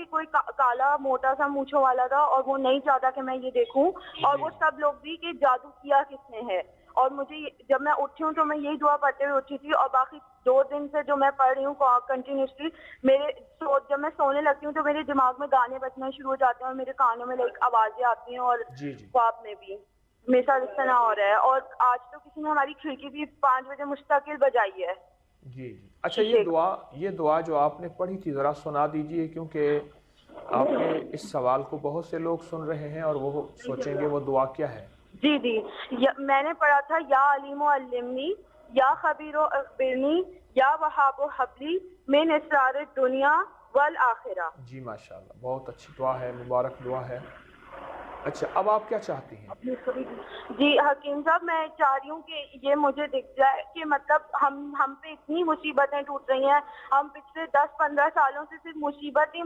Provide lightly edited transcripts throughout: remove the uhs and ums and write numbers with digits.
کہ کوئی کالا موٹا سا مونچھوں والا تھا اور وہ نہیں چاہتا کہ میں یہ دیکھوں، اور وہ سب لوگ بھی کہ جادو کیا کس نے ہے. اور مجھے جب میں اٹھی ہوں تو میں یہی دعا پڑھتے ہوئے اٹھی تھی، اور باقی 2 دن سے جو میں پڑھ رہی ہوں کنٹینیوسلی، جب میں سونے لگتی ہوں تو میرے دماغ میں گانے بجنا شروع ہو جاتے ہیں اور میرے کانوں میں آوازیں آتی ہیں، اور خواب میں بھی میرے ساتھ اس طرح ہو رہا ہے. اور آج تو کسی نے ہماری کھڑکی بھی 5 بجے مستقل بجائی ہے. جی. اچھا، یہ دعا جو آپ نے پڑھی تھی ذرا سنا دیجئے، کیونکہ آپ کے اس سوال کو بہت سے لوگ سن رہے ہیں اور وہ سوچیں گے وہ دعا کیا ہے. جی میں نے پڑھا تھا، یا علیم و علمنی، یا خبیر و اخبرنی، یا وہاب و حبلی من اسرار الدنیا والآخرہ. جی ماشاءاللہ، بہت اچھی دعا ہے، مبارک دعا ہے. اچھا، اب آپ کیا چاہتی ہیں؟ جی حکیم صاحب، میں چاہ رہی ہوں کہ یہ مجھے دکھ جائے کہ مطلب ہم پہ اتنی مصیبتیں ٹوٹ رہی ہیں، ہم پچھلے 10-15 سالوں سے صرف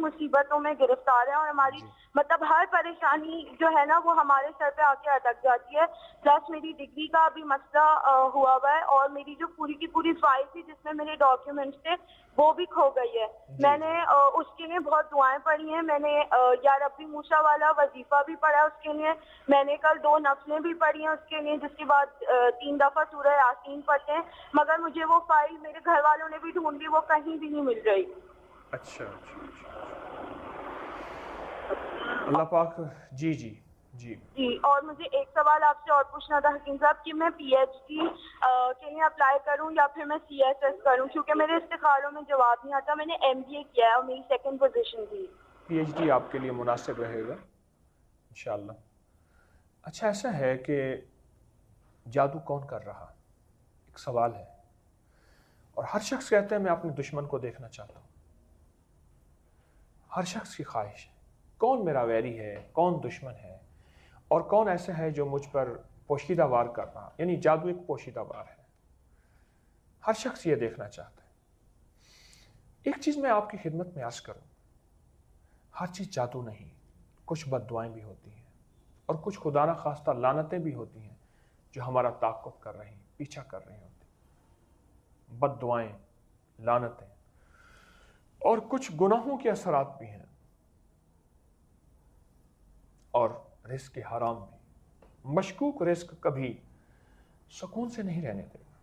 مصیبتوں میں گرفتار ہیں، اور ہماری مطلب ہر پریشانی جو ہے نا وہ ہمارے سر پہ آ کے اٹک جاتی ہے. پلس میری ڈگری کا بھی مسئلہ ہوا ہوا ہے، اور میری جو پوری کی پوری فائل تھی جس میں میرے ڈاکیومنٹس تھے وہ بھی کھو گئی ہے. میں نے اس کے لیے بہت دعائیں پڑھی ہیں. میں نے یا ربی موسیٰ والا وظیفہ بھی پڑھا اس کے لیے. میں نے کل 2 نفلیں بھی پڑھی ہیں اس کے لیے، جس کے بعد 3 دفعہ سورہ یاسین پڑھتے ہیں. مگر مجھے وہ فائل میرے گھر والوں نے بھی ڈھونڈ لی، وہ کہیں بھی نہیں مل رہی. اچھا. اللہ پاک. جی. اور مجھے ایک سوال آپ سے اور پوچھنا تھا حکیم صاحب، کہ میں پی ایچ ڈی کے لیے اپلائی کروں یا پھر میں سی ایس ایس کروں، کیونکہ میرے استخاروں میں جواب نہیں آتا. میں نے ایم بی اے کیا ہے اور میری 2nd پوزیشن تھی. پی ایچ ڈی آپ کے لیے مناسب رہے گا انشاءاللہ. اچھا، ایسا ہے کہ جادو کون کر رہا، ایک سوال ہے، اور ہر شخص کہتا ہے میں اپنے دشمن کو دیکھنا چاہتا ہوں. ہر شخص کی خواہش ہے کون میرا ویری ہے، کون دشمن ہے، اور کون ایسا ہے جو مجھ پر پوشیدہ وار کر رہا. یعنی جادو ایک پوشیدہ وار ہے، ہر شخص یہ دیکھنا چاہتا ہے. ایک چیز میں آپ کی خدمت میں عرض کروں، ہر چیز جادو نہیں. کچھ بد دعائیں بھی ہوتی ہیں، اور کچھ خدا نہ خواستہ لعنتیں بھی ہوتی ہیں جو ہمارا تعاقب کر رہی ہیں، پیچھا کر رہی ہوتی ہیں. بد دعائیں، لعنتیں، اور کچھ گناہوں کے اثرات بھی ہیں، اور رزق حرام بھی. مشکوک رزق کبھی سکون سے نہیں رہنے دے گا.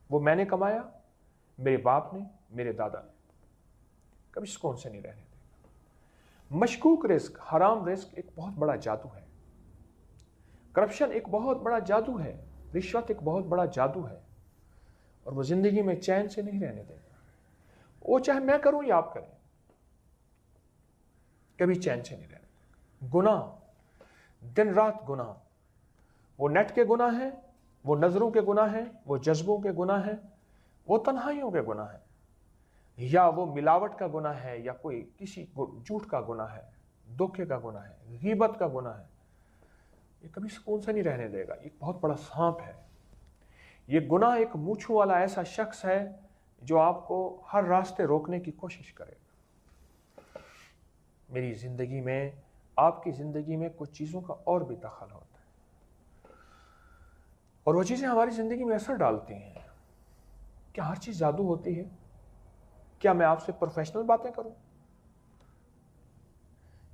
وہ میں نے کمایا، میرے باپ نے، میرے دادا نے، کبھی سکون سے نہیں رہنے دے گا. مشکوک رزق، حرام رزق ایک بہت بڑا جادو ہے. کرپشن ایک بہت بڑا جادو ہے. رشوت ایک بہت بڑا جادو ہے، اور وہ زندگی میں چین سے نہیں رہنے دے گا. وہ چاہے میں کروں یا آپ کریں، کبھی چین سے نہیں رہنے دے گا. گناہ، دن رات گناہ، وہ نیٹ کے گناہ ہیں، وہ نظروں کے گناہ ہیں، وہ جذبوں کے گناہ ہیں، وہ تنہائیوں کے گناہ ہیں، یا وہ ملاوٹ کا گناہ ہے، یا کوئی کسی جھوٹ کا گناہ ہے، دھوکے کا گناہ ہے، غیبت کا گناہ ہے. یہ کبھی سکون سے نہیں رہنے دے گا. ایک بہت بڑا سانپ ہے یہ گناہ. ایک مونچھوں والا ایسا شخص ہے جو آپ کو ہر راستے روکنے کی کوشش کرے گا. میری زندگی میں، آپ کی زندگی میں کچھ چیزوں کا اور بھی دخل ہوتا ہے، اور وہ چیزیں ہماری زندگی میں اثر ڈالتی ہیں. کیا ہر چیز جادو ہوتی ہے؟ کیا میں آپ سے پروفیشنل باتیں کروں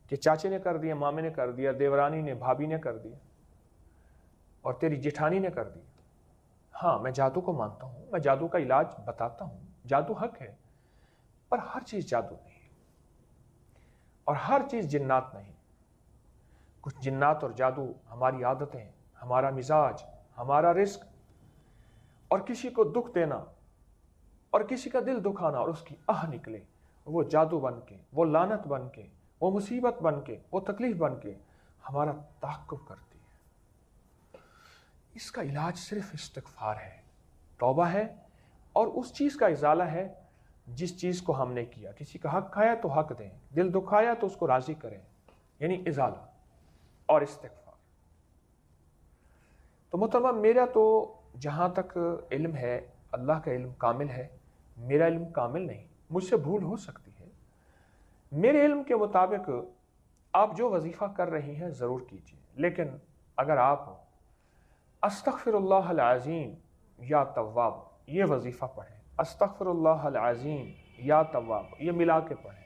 کہ چاچے نے کر دیا، مامے نے کر دیا، دیورانی نے، بھابھی نے کر دیا، اور تیری جٹھانی نے کر دیا؟ ہاں، میں جادو کو مانتا ہوں، میں جادو کا علاج بتاتا ہوں، جادو حق ہے، پر ہر چیز جادو نہیں، اور ہر چیز جنات نہیں. کچھ جنات اور جادو ہماری عادتیں، ہمارا مزاج، ہمارا رزق، اور کسی کو دکھ دینا اور کسی کا دل دکھانا اور اس کی آہ نکلے، وہ جادو بن کے، وہ لعنت بن کے، وہ مصیبت بن کے، وہ تکلیف بن کے ہمارا تعاقب کرتی ہے. اس کا علاج صرف استغفار ہے، توبہ ہے، اور اس چیز کا ازالہ ہے جس چیز کو ہم نے کیا. کسی کا حق کھایا تو حق دیں، دل دکھایا تو اس کو راضی کریں، یعنی ازالہ اور استغفار. تو محترمہ، میرا تو جہاں تک علم ہے، اللہ کا علم کامل ہے، میرا علم کامل نہیں، مجھ سے بھول ہو سکتی ہے. میرے علم کے مطابق آپ جو وظیفہ کر رہی ہیں ضرور کیجیے، لیکن اگر آپ استغفر اللہ العظیم یا تواب یہ وظیفہ پڑھیں، استغفر اللہ العظیم یا تواب یہ ملا کے پڑھیں،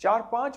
4-5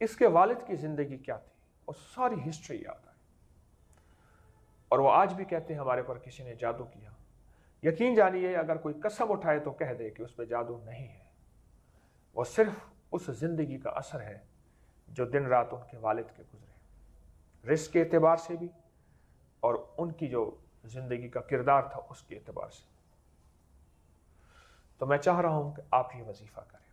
اس کے والد کی زندگی کیا تھی، اور ساری ہسٹری یاد آئی، اور وہ آج بھی کہتے ہیں ہمارے پر کسی نے جادو کیا۔ یقین جانیے اگر کوئی قسم اٹھائے تو کہہ دے کہ اس پہ جادو نہیں ہے، وہ صرف اس زندگی کا اثر ہے جو دن رات ان کے والد کے گزرے، رزق کے اعتبار سے بھی اور ان کی جو زندگی کا کردار تھا اس کے اعتبار سے۔ تو میں چاہ رہا ہوں کہ آپ یہ وظیفہ کریں،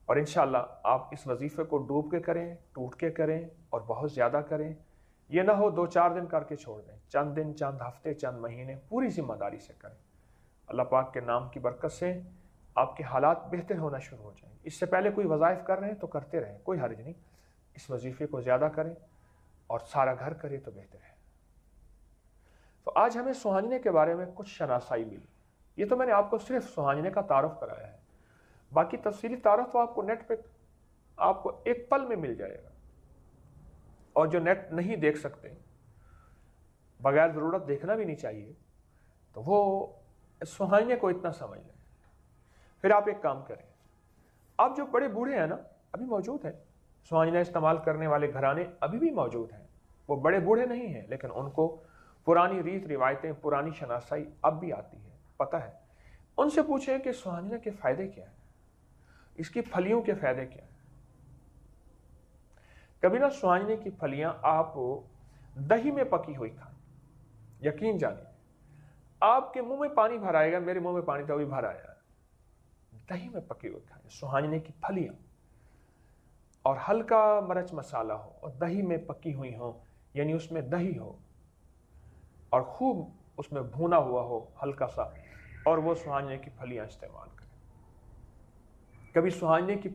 اور انشاءاللہ آپ اس وظیفے کو ڈوب کے کریں، ٹوٹ کے کریں، اور بہت زیادہ کریں۔ یہ نہ ہو 2-4 دن کر کے چھوڑ دیں، چند دن، چند ہفتے، چند مہینے پوری ذمہ داری سے کریں۔ اللہ پاک کے نام کی برکت سے آپ کے حالات بہتر ہونا شروع ہو جائیں۔ اس سے پہلے کوئی وظائف کر رہے ہیں تو کرتے رہیں، کوئی حرج نہیں، اس وظیفے کو زیادہ کریں اور سارا گھر کرے تو بہتر ہے۔ تو آج ہمیں سوہانینے کے بارے میں کچھ شناسائی ملی۔ یہ تو میں نے آپ کو صرف سوہانینے کا تعارف کرایا ہے، باقی تفصیلی تعارف تو آپ کو نیٹ پہ آپ کو ایک پل میں مل جائے گا، اور جو نیٹ نہیں دیکھ سکتے، بغیر ضرورت دیکھنا بھی نہیں چاہیے، تو وہ سوہانینے کو اتنا سمجھ لیں۔ پھر آپ ایک کام کریں، آپ جو بڑے بوڑھے ہیں نا، ابھی موجود ہیں سوہانینا استعمال کرنے والے گھرانے، ابھی بھی موجود ہیں، وہ بڑے بوڑھے نہیں ہیں لیکن ان کو پرانی ریت روایتیں، پرانی شناسائی اب بھی آتی ہے، پتہ ہے۔ ان سے پوچھیں کہ سوہانینا کے فائدے کیا ہیں، اس کی پھلیوں کے فائدے کیا ہیں۔ کبھی نہ سوہانینے کی پھلیاں آپ دہی میں پکی ہوئی کھائیں، یقین جانیے آپ کے منہ میں پانی بھر آئے گا، میرے منہ میں پانی تو ابھی بھر آیا ہے۔ دہی میں پکی ہوئی کھائیں سوہانینے کی پھلیاں، اور ہلکا مرچ مسالہ ہو اور دہی میں پکی ہوئی ہوں، یعنی اس میں دہی ہو اور خوب اس میں بھونا ہوا ہو ہلکا سا، اور وہ سوہانینے کی پھلیاں استعمال کریں۔ کبھی سوہانینے کی